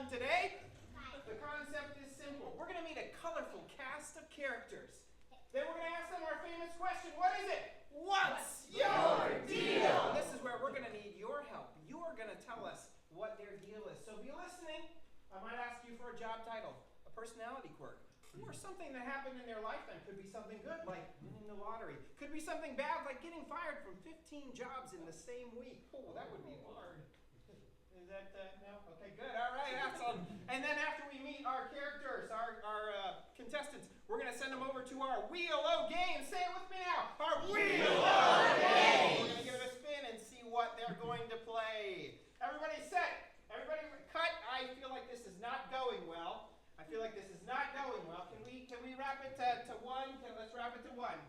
fun today. The concept is simple. We're going to meet a colorful cast of characters. Then we're going to ask them our famous question. What is it? What's your deal? This is where we're going to need your help. You are going to tell us what their deal is. So be listening. I might ask you for a job title, a personality quirk, or something that happened in their lifetime. Could be something good, like winning the lottery. Could be something bad, like getting fired from 15 jobs in the same week. Oh, that would be hard. Is that, no? Okay, good. All right, excellent. And then after we meet our characters, our contestants, we're going to send them over to our Wheel-O game. Say it with me now. Our Wheel-O game. We're going to give it a spin and see what they're going to play. Everybody set. Everybody cut. I feel like this is not going well. I feel like this is not going well. Can we wrap it to one? Let's wrap it to one.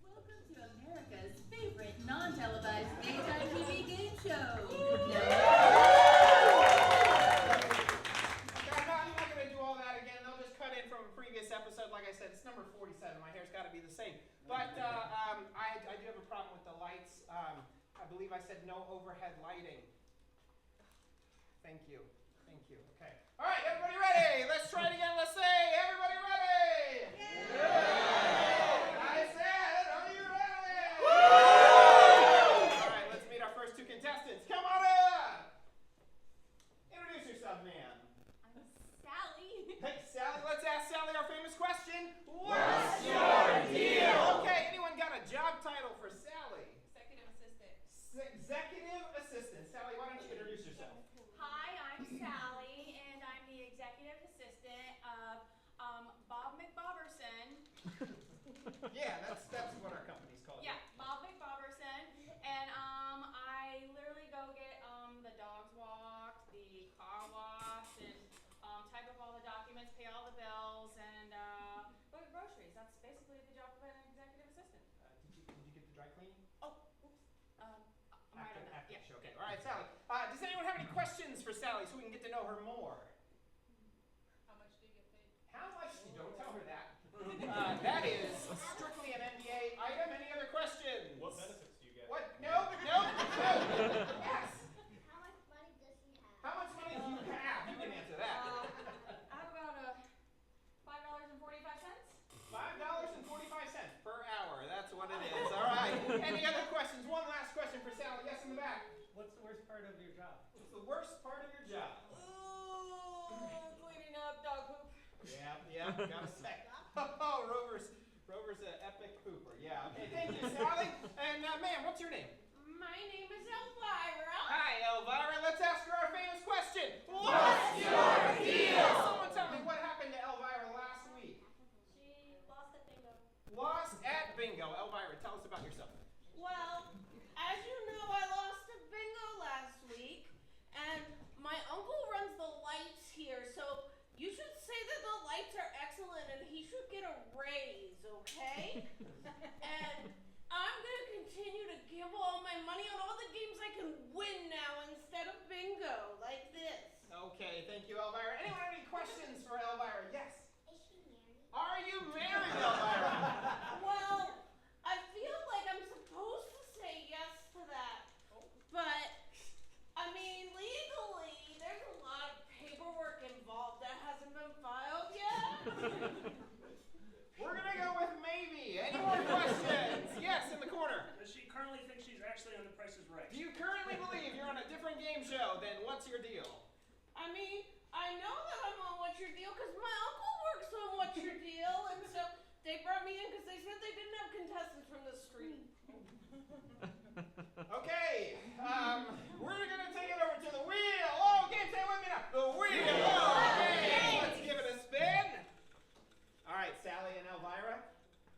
Welcome to America's favorite non-televised daytime TV game show. I'm not going to do all that again. They'll just cut in from a previous episode. Like I said, it's number 47. My hair's got to be the same. But I do have a problem with the lights. I believe I said no overhead lighting. Thank you. Thank you. Okay. All right, everybody ready? Let's try it again. Let's say, everybody ready? Yeah. I said, are you ready? Woo! All right, let's meet our first two contestants. Come on up. Introduce yourself, ma'am. I'm Sally. Hey, Sally. Let's ask Sally our famous question. What's your deal? Okay, anyone got a job title for Sally? Executive assistant. Executive assistant. Sally, why don't you introduce yourself? Hi, I'm Sally, and I'm the executive assistant of Bob McBobberson. Yeah, that's what our company's called. Yeah, Bob McBobberson, and I literally go get the dogs walked, the car washed, and type up all the documents, pay all the bills, and go get groceries. That's basically the job of an executive assistant. Did you get the dry cleaning? Oh, oops. I'm right on that. After Yeah. the show. Okay. All right, Sally. Does anyone have any questions for Sally so we can get to know her more? How much do you get paid? How much? Don't tell her that. That is strictly an NBA item. Any other questions? What benefits do you get? What? No. Yes. How much money does he have? How much money do you have? You can answer that. I have about $5.45. $5.45 per hour. That's what it is. All right. Any other questions? One last question for Sally. Yes, in the back. What's the worst part of your job? What's the worst part of your job? Cleaning up dog poop. Yeah, gotta say. Oh, Rover's an epic pooper. Yeah, okay, thank you, Sally. And, ma'am, what's your name? My name is Elvira. Hi, Elvira. Let's ask her our famous question. What's your deal? Someone tell me what happened to Elvira last week. She lost at bingo. Lost at bingo. Elvira, tell us about yourself. Well, as you know, I lost at bingo last week, and my uncle runs the lights here, so you should say that the lights are excellent and he should get a raise, okay? And I'm going to continue to give all my money on all the games I can win now instead of bingo, like this. Okay, thank you, Elvira. Anyone have any questions for Elvira? Yes. Is she married? Are you married, Elvira? Well, I feel like I'm supposed to say yes to that, but, I mean, legally, there's a lot of paperwork involved that hasn't been filed yet. We're gonna go with maybe. Any more questions? Yes, in the corner. Does she currently think she's actually on The Price is Right? Do you currently believe you're on a different game show than What's Your Deal? I mean, I know that I'm on What's Your Deal because my uncle works on What's Your Deal, and so they brought me in because they said they didn't have contestants from the street. Okay, we're gonna take it over to the wheel. Oh, game, say it with me now. The wheel. Okay, let's give it a spin. All right, Sally and Elvira,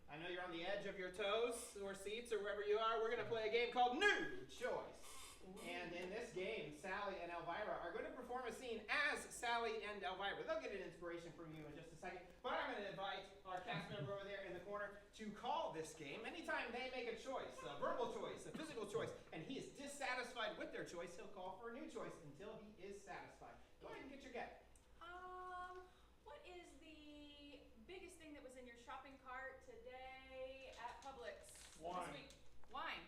I know you're on the edge of your toes or seats or wherever you are. We're gonna play a game called New Choice. And in this game, Sally and Elvira are going to perform a scene as Sally and Elvira. They'll get an inspiration from you in just a second, but I'm going to invite our cast member over there in the corner to call this game. Anytime they make a choice, a verbal choice, a physical choice, and he is dissatisfied with their choice, he'll call for a new choice until he is satisfied. Go ahead and get your get. What is the biggest thing that was in your shopping cart today at Publix? Wine. This week? Wine.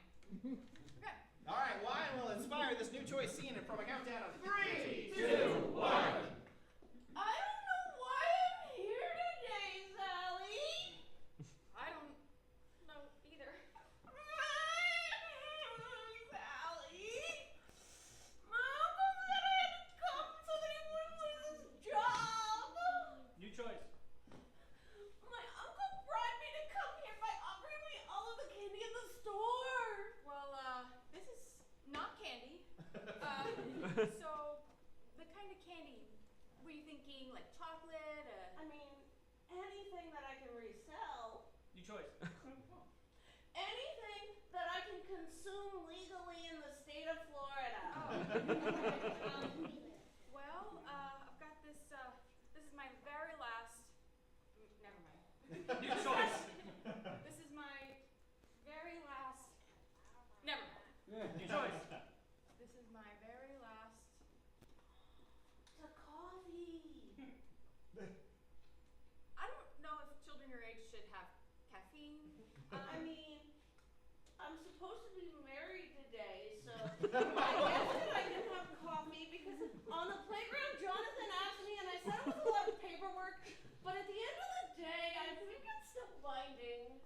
Okay. All right, wine will inspire this new choice scene from a countdown of 3, 2, 1. I don't know why I'm here today, Sally. I don't know either. Sally. My uncle said I had to come so that he wouldn't lose his job. New choice. My uncle bribed me to come here by offering me all of the candy in the store. Well, this is not candy. So, the kind of candy, were you thinking like chocolate? I mean, anything that I can resell. New choice. Anything that I can consume legally in the state of Florida. Well, I've got this, this is my very last, never mind. New choice. This is my very last, never mind. New choice. This is my very last, The coffee. I don't know if children your age should have caffeine. I mean, I'm supposed to be married today, so I guess that I can have coffee because on the playground Jonathan asked me and I said it was a lot of paperwork, but at the end of the day, I think it's still binding.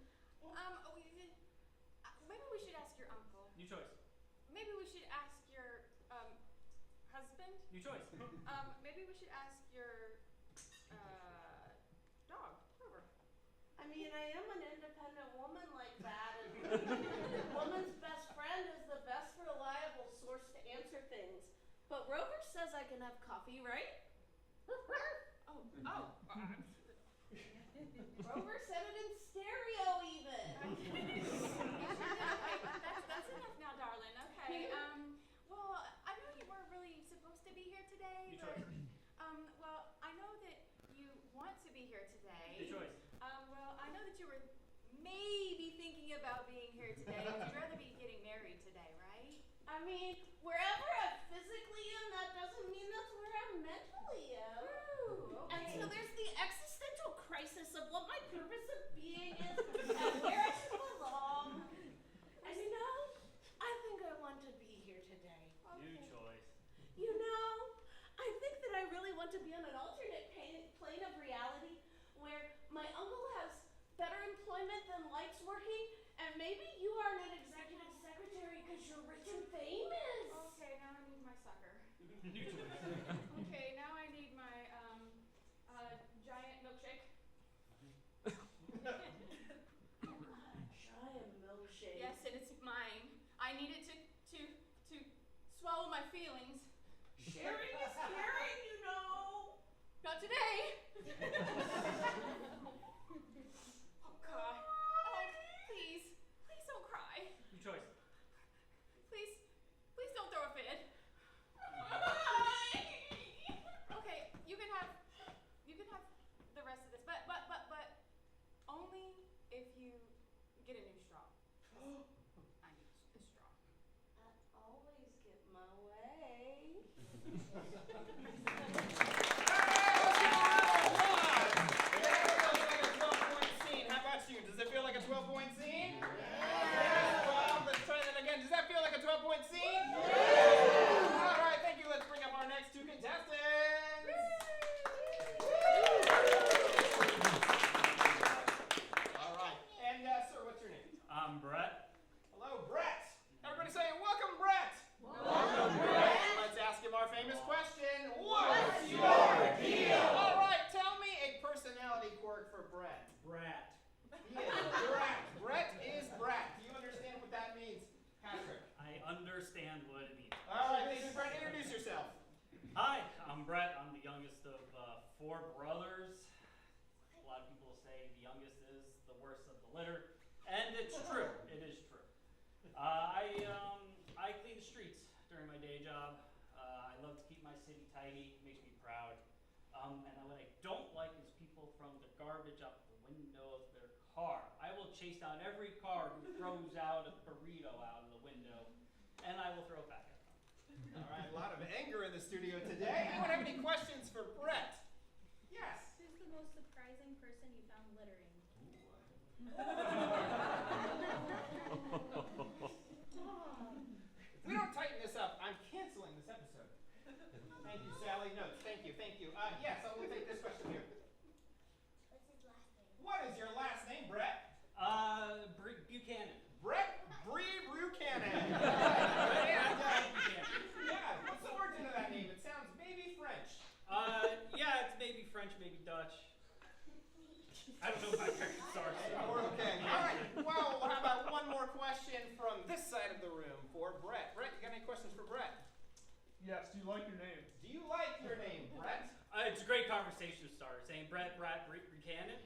Maybe we should ask your uncle. New choice. Maybe we should ask your, husband. New choice. Maybe we should ask your, dog, Rover. I mean, I am an independent woman like that, and woman's best friend is the best reliable source to answer things. But Rover says I can have coffee, right? Rover said it in stereo even. That's enough now, darling. Okay. Well, I know you weren't really supposed to be here today, New but choice. well, I know that you want to be here today. New choice. Well, I know that you were maybe thinking about being here today, but you'd rather be getting married today, right? I mean, wherever I physically am, that doesn't mean that's where I mentally am. Ooh, And okay. so there's the existential crisis of what my purpose of being is and where I should belong. And you know, I think I want to be here today. New choice. You know, I think that I really want to be on an alternate plane of reality where my uncle has better employment than likes working, and maybe you aren't an executive secretary because you're rich and famous. Okay, now I need my sucker. New choice. Okay, now I need my giant milkshake. Giant milkshake. Yes, and it's mine. I need it to swallow my feelings. Sharing is caring, you know. Not today. Oh God. Oh, please don't cry. New choice. Please don't throw a fit. Okay, you can have the rest of this, but only if you get a new straw. I need a straw. I always get my way. How about you? Does it feel like a 12-point scene? Yeah. Well, let's try that again. Does that feel like a 12-point scene? Yeah. All right, thank you. Let's bring up our next two contestants. All right. And, sir, what's your name? I'm Brett. Hello, Brett. Everybody say, welcome, Brett. Welcome, Brett. Let's ask him our famous question. What's your deal? All right, tell me a personality quirk for Brett. Brat. He is Brat. Brett is Brat. Do you understand what that means, Patrick? I understand what it means. All right, thank you, Brett. Introduce yourself. Hi, I'm Brett. I'm the youngest of 4 brothers. A lot of people say the youngest is the worst of the litter, and it's true. It is true. I clean the streets during my day job. I love to keep my city tidy. It makes me proud. And what I don't like is people throwing their garbage out the window of their car. I will chase down every car who throws out a burrito out of the window, and I will throw it back at them. All right, a lot of anger in the studio today. Anyone have any questions for Brett? Yes. Who's the most surprising person you found littering? If we don't tighten this up, I'm canceling question from this side of the room for Brett. Brett, you got any questions for Brett? Yes, do you like your name? Do you like your name, Brett? It's a great conversation starter. Saying Brett, Buchanan.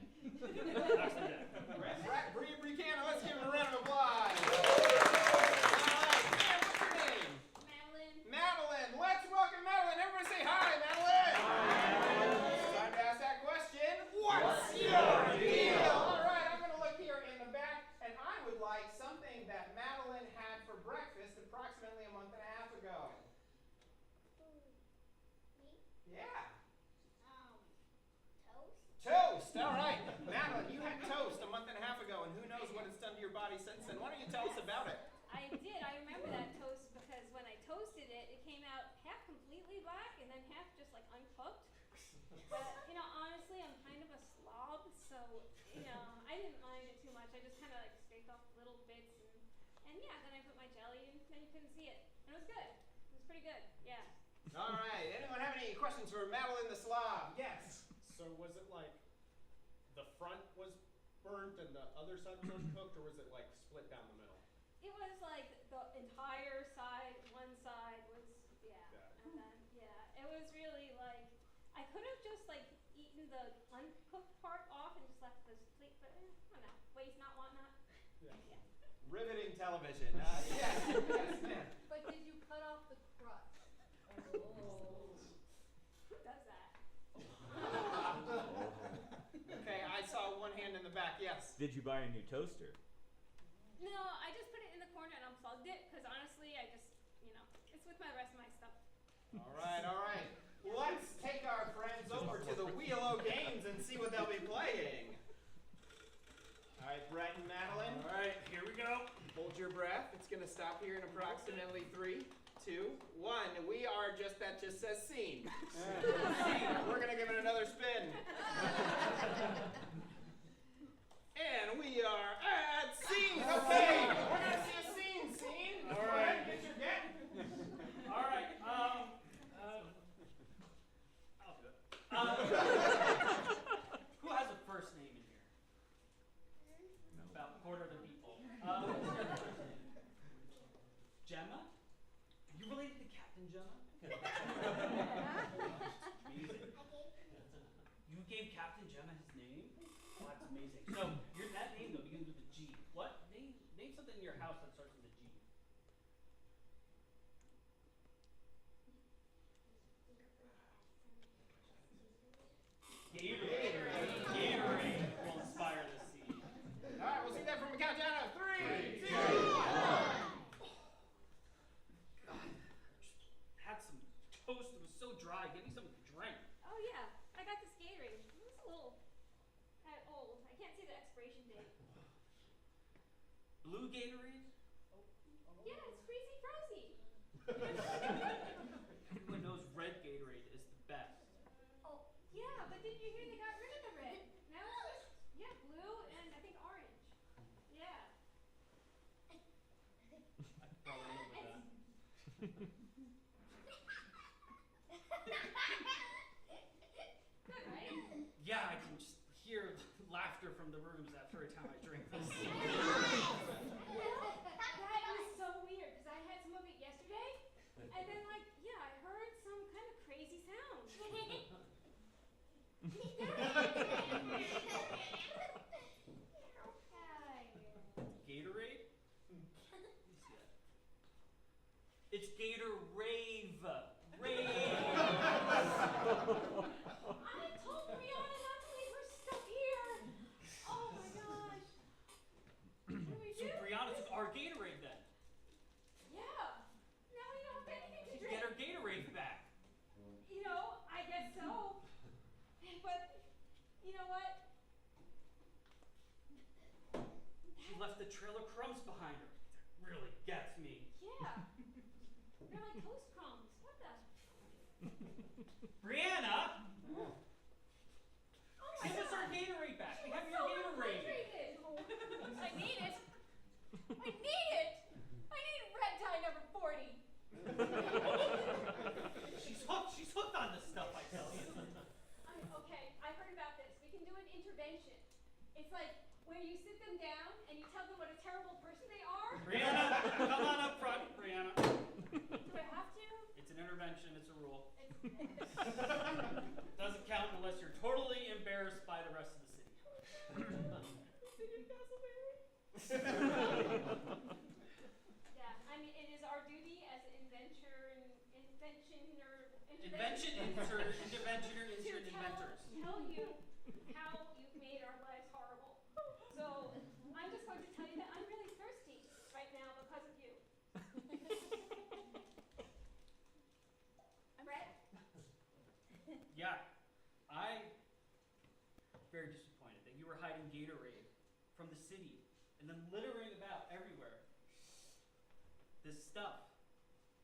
Actually, yeah. Brett Buchanan, let's give him a round of applause. Alright, and what's your name? Madeline. Madeline. Let's welcome Madeline. Everybody say hi, Madeline. Hi. It's time to ask that question. What's your deal? Alright, I'm going to look here in the back, and I would like something that Madeline had for breakfast approximately a month and a half ago. Me? Yeah. Toast? Toast. All right. Madeline, you had toast a month and a half ago, and who knows what it's done to your body since then. Why don't you tell us about it? I did. I remember that toast because when I toasted it, it came out half completely black and then half just like uncooked. But, honestly, I'm kind of a slob, so, I didn't mind it too much. I just kind of like scraped off little bits and yeah, then I put my jelly and then you couldn't see it. And it was good. It was pretty good. Yeah. All right. Anyone have any questions for Madeline the Slob? Yes. So was it like the front was burnt and the other side was uncooked, or was it like split down the middle? It was like the entire side, one side was, yeah. Got it. And then, yeah, it was really like, I could have just like eaten the uncooked part off and just left the plate, but I don't know. Waste not, want not. Yeah. Yeah. Riveting television. Yes. Yes, ma'am. But did you cut off the crust? Who does that? Okay, I saw one hand in the back. Yes. Did you buy a new toaster? No, I just put it in the corner and unplugged it because honestly, I just, it's with my rest of my stuff. All right. All right. Let's take our friends over to the Wheel O Games and see what they'll be playing. All right, Brett and Madeline. All right, here we go. Hold your breath. It's going to stop here in approximately 3, 2, 1. We are that just says scene. We're going to give it another spin. And we are at scene. Okay, we're going to see a scene. Scene. All right. Get your get. All right. I'll do it. Who has a first name in here? About a quarter of the people. Gemma? Are you related to Captain Gemma? Amazing. You gave Captain Gemma his name? Oh, that's amazing. So that name though begins with a G. What? Name something in your house that starts with a G. Gatorade will inspire the scene. All right, we'll see that from a countdown of 3, 2, 1. Had some toast. It was so dry. Give me something to drink. Oh yeah, I got this Gatorade. It was a little kind of old. I can't see the expiration date. Blue Gatorade? Yeah, it's freezy frozy. Everyone knows red Gatorade is the best. Oh yeah, but did you hear they got rid of the red? Now it's just blue and I think orange. Yeah. I could probably live with that. Good, right? Yeah, I can just hear laughter from the rooms after every time I drink this. That was so weird because I had some of it yesterday, and then I heard some kind of crazy sound. Gatorade? It's Gator Rave. Rave. I told Brianna not to leave her stuff here. Oh my gosh. What do we So do? Brianna took our Gatorade then. Yeah. Now we don't have anything to She can drink. get her Gatorade back. I guess so. But you know what? She left the trail of crumbs behind her. That really gets me. Yeah. They're like toast crumbs. What the? Brianna! Oh my Give us our God. Gatorade back. We have She your was so Gatorade. dehydrated. I need it. I need it. I need red dye number 40. She's hooked. She's hooked on this stuff, I tell you. Okay, I heard about this. We can do an intervention. It's like where you sit them down and you tell them what a terrible person they are, Doesn't count unless you're totally embarrassed by the rest of the city. City of Castleberry. Yeah, I mean, it is our duty as inventioner interventors. tell you how you've made our lives horrible. So I'm just going to tell you that I'm really thirsty right now because of you. Brett? Yeah, I'm very disappointed that you were hiding Gatorade from the city and then littering about everywhere. This stuff,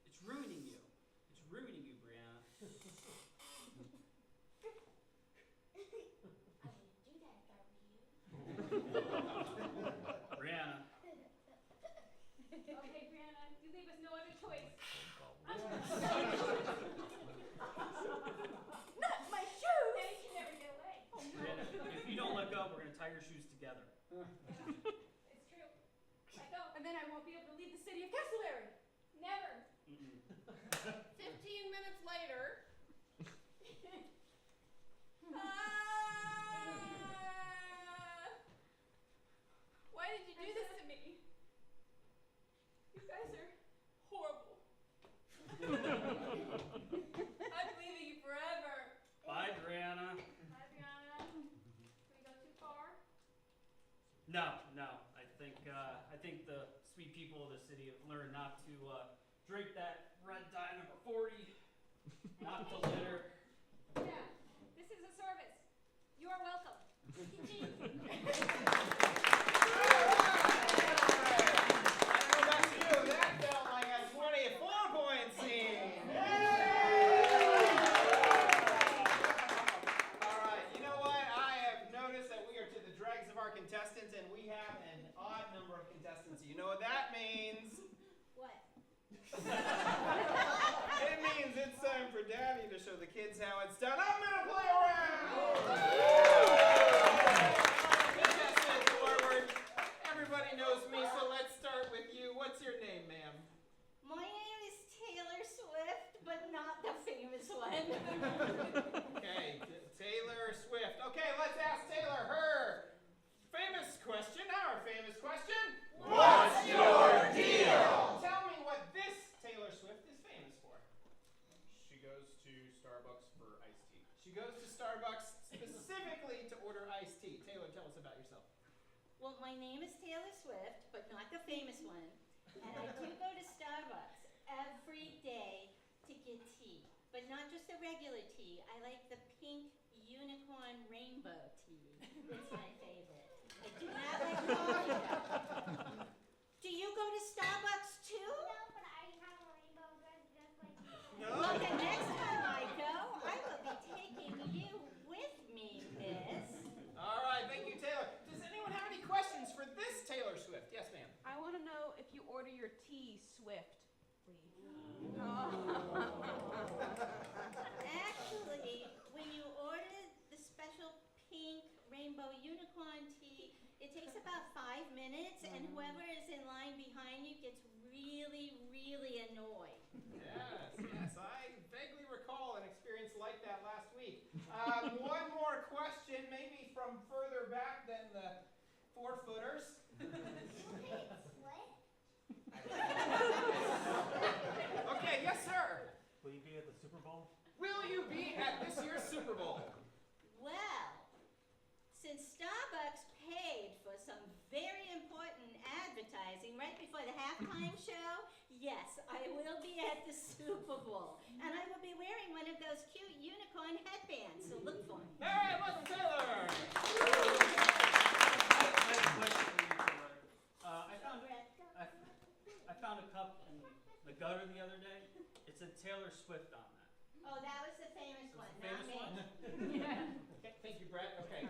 it's ruining you. It's ruining you, Brianna. I wouldn't do that if I were you. Brianna, Okay, Brianna, you leave us no other choice. Not my shoes! Then you can never get away. Brianna, if you don't let go, we're gonna tie your shoes together. It's true. I go. And then I won't be able to leave the city of Castleberry. Never. 15 minutes later. Why did you do this to me? You guys are horrible. I'm leaving you forever. Bye, Brianna. Bye, Brianna. Can we go too far? No. I think the sweet people of the city have learned not to drink that red dye number 40, not to litter. Yeah, this is a service. You are welcome. I don't know about you, that felt like a 24-point scene. All right, you know what? I have noticed that we are to the dregs of our contestants, and we have an odd number of contestants. You know what that means? What? It means it's time for Daddy to show the kids how it's done. I'm gonna play around! Contestant forward. Everybody knows me, so let's start with you. What's your name, ma'am? My name is Taylor Swift, but not the famous one. Okay, Taylor Swift. Okay, let's ask Taylor her famous question. Our famous question. What's your deal? Tell me what this Taylor Swift is famous for. She goes to Starbucks for iced tea. She goes to Starbucks specifically to order iced tea. Taylor, tell us about yourself. Well, my name is Taylor Swift, but not the famous one. And I do go to Starbucks every day to get tea. But not just the regular tea. I like the pink unicorn rainbow tea. It's my favorite. I do not like coffee though. Do you go to Starbucks too? No, but I have a rainbow dress just like you. Well, the next time I go, I will be taking you with me, miss. All right, thank you, Taylor. Does anyone have any questions for this Taylor Swift? Yes, ma'am. I want to know if you order your tea Swift, please. Actually, when you order the special pink rainbow unicorn tea, it takes about 5 minutes, and whoever is in line behind you gets really, really annoyed. Yes, I vaguely recall an experience like that last week. One more question, maybe from further back than the 4-footers. Okay, yes, sir. Will you be at the Super Bowl? Will you be at this year's Super Bowl? Well, since Starbucks paid for some very important advertising right before the halftime show, yes, I will be at the Super Bowl. And I will be wearing one of those cute unicorn headbands, so look for me. All right, welcome, Taylor. I have a question for you, Taylor. I found a cup in the gutter the other day. It said Taylor Swift on that. Oh, that was the famous one, not Famous me. one? Okay, thank you, Brett. Okay,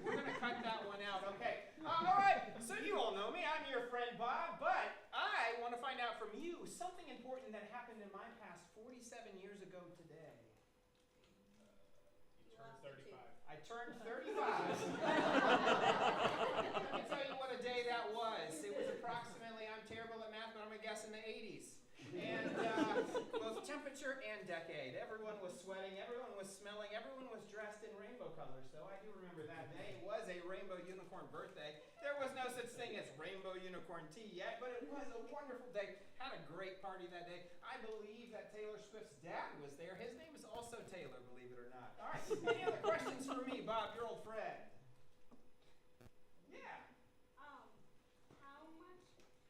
we're going to cut that one out. Okay, all right, so you all know me. I'm your friend Bob, but I want to find out from you something important that happened in my past 47 years ago today. You turned 35. I turned 35. Let me tell you what a day that was. It was approximately, I'm terrible at math, but I'm going to guess in the 80s. And both temperature and decade. Everyone was sweating, everyone was smelling snowing. Everyone was dressed in rainbow colors, so I do remember that day. It was a rainbow unicorn birthday. There was no such thing as rainbow unicorn tea yet, but it was a wonderful day. Had a great party that day. I believe that Taylor Swift's dad was there. His name is also Taylor, believe it or not. All right, any other questions for me, Bob, your old friend? Yeah. How much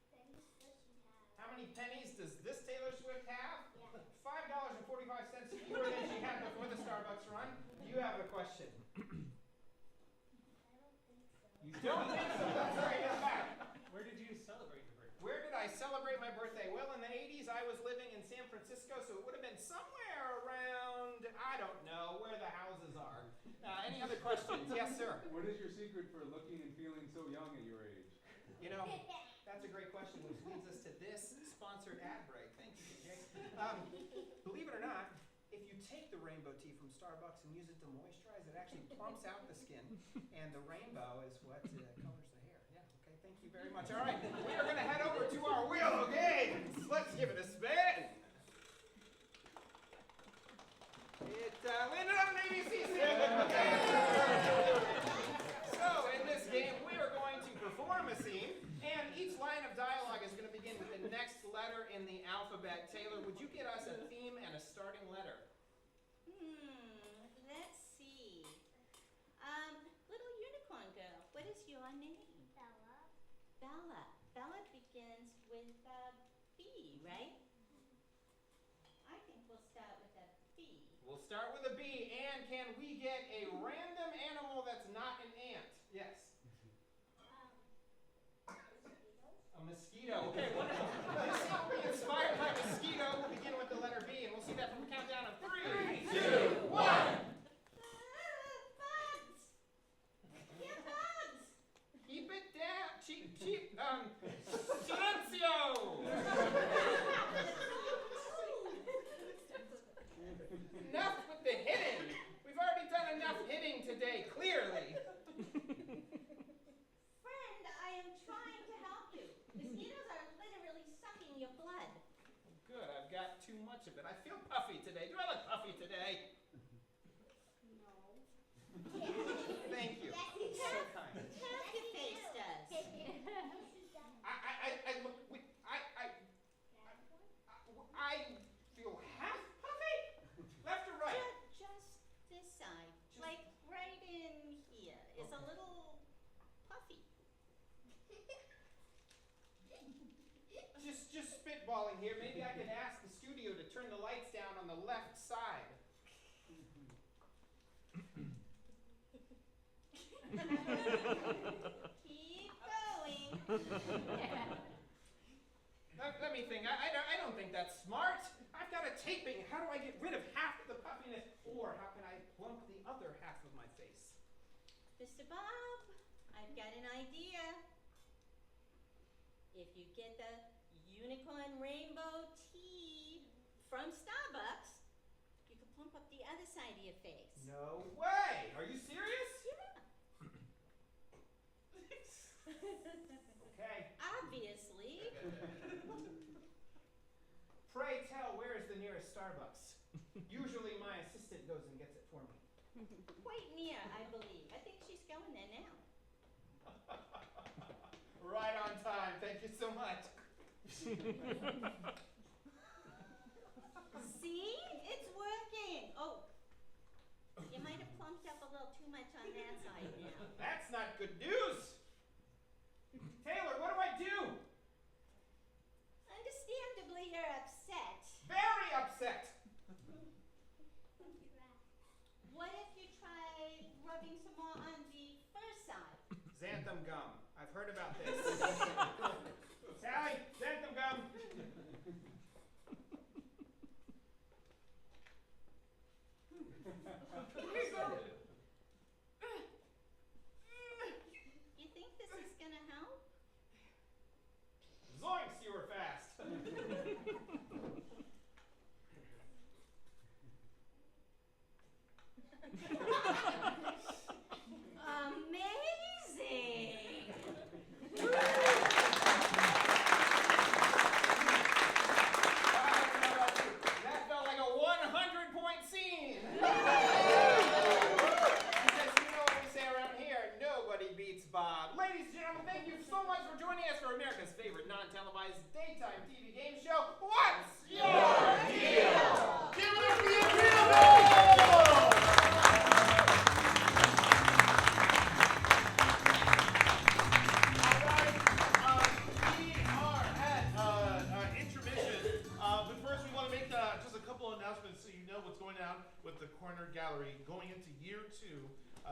pennies does she have? How many pennies does this Taylor Swift have? Yeah. $5.45 fewer than she had before the Starbucks run. Do you have a question? I don't think so. You don't think so? That's right, it's back. Where did you celebrate your birthday? Where did I celebrate my birthday? Well, in the 80s, I was living in San Francisco, so it would have been somewhere around, I don't know, where the houses are. Any other questions? Yes, sir. What is your secret for looking and feeling so young at your age? You know, that's a great question, which leads us to this sponsored ad break. Thank you, Jay. Believe it or not, if you take the rainbow tea from Starbucks and use it to moisturize, it actually plumps out the skin, and the rainbow is what colors the hair. Yeah, okay, thank you very much. All right, we are going to head over to our wheel of games. Let's give it a spin. It landed on an ABC stand. So, in this game, we are going to perform a scene, and each line of dialogue is going to begin with the next letter in the alphabet. Taylor, would you get us a theme and a starting letter? Let's see. Little unicorn girl, what is your name? Bella. Bella. Bella begins with a B, right? I think we'll start with a B. We'll start with a B, and can we get a random animal that's not an ant? Yes. Mosquitoes. A mosquito. Okay, wonderful. This scene will be inspired by mosquito. We'll begin with the letter B, and we'll see that from a countdown of 3, 2, 1. Bugs! Yeah, bugs! Keep it down. Silencio! Enough with the hitting. We've already done enough hitting today, clearly. Friend, I am trying to help you. Mosquitoes are literally sucking your blood. Good, I've got too much of it. I feel puffy today. Do I look puffy today? No. Thank you. Yes, you So do. kind. Half your face does. I feel half puffy. Left or right? Just this side. Like right in here is a little puffy. Just spitballing here. Maybe I can ask the studio to turn the lights down on the left side. Keep going. Let me think. I don't think that's smart. I've got a taping. How do I get rid of half of the puffiness? Or how can I plump the other half of my face? Mr. Bob, I've got an idea. If you get the unicorn rainbow tea from Starbucks, you can plump up the other side of your face. No way! Are you serious? Okay. Obviously. Pray tell, where is the nearest Starbucks? Usually my assistant goes and gets it for me. Quite near, I believe. I think she's going there now. Right on time. Thank you so much. See? It's working. Oh, you might have plumped up a little too much on that side now. That's not good news. Taylor, what do I do? Understandably, you're upset. Very upset. What if you try rubbing some more on the first side? Xanthan gum. I've heard about this. Sally, xanthan gum. You think this is gonna help? Zoinks, you were fast. Amazing! ladies and gentlemen, thank you so much for joining us for America's favorite non-televised daytime TV game show. What's your deal? Give it up for the Agreeables! We are at intermission. But first, we want to make just a couple announcements so you know what's going on with the Corner Gallery. Going into year 2,